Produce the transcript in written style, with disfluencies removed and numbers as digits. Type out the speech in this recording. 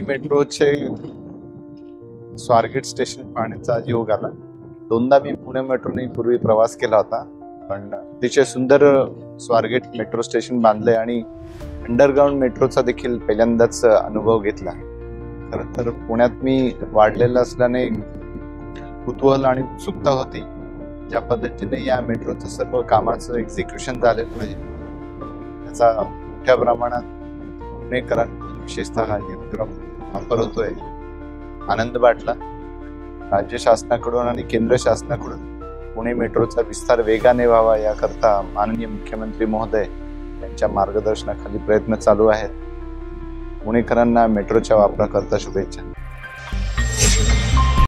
मेट्रोचे स्वारगेट स्टेशन पाहण्याचा आज योग आला। दोनदा मी पुणे मेट्रोने पूर्वी प्रवास केला होता, पण अतिशय सुंदर स्वारगेट मेट्रो स्टेशन बांधले आणि अंडरग्राउंड मेट्रोचा देखील पहिल्यांदाच अनुभव घेतला। खरं तर पुण्यात मी वाढलेला असल्याने कुतूहल आणि उत्सुकता होती ज्या पद्धतीने या मेट्रोचं सर्व कामाचं एक्झिक्युशन झालेलं आहे त्याचा मोठ्या प्रमाणात पुणेकरांना विशेषतः हा उपक्रम वापर होतोय, आनंद वाटला। राज्य शासनाकडून आणि केंद्र शासनाकडून पुणे मेट्रोचा विस्तार वेगाने व्हावा याकरता माननीय मुख्यमंत्री महोदय यांच्या मार्गदर्शनाखाली प्रयत्न चालू आहेत। पुणेकरांना मेट्रोच्या वापराकरता शुभेच्छा।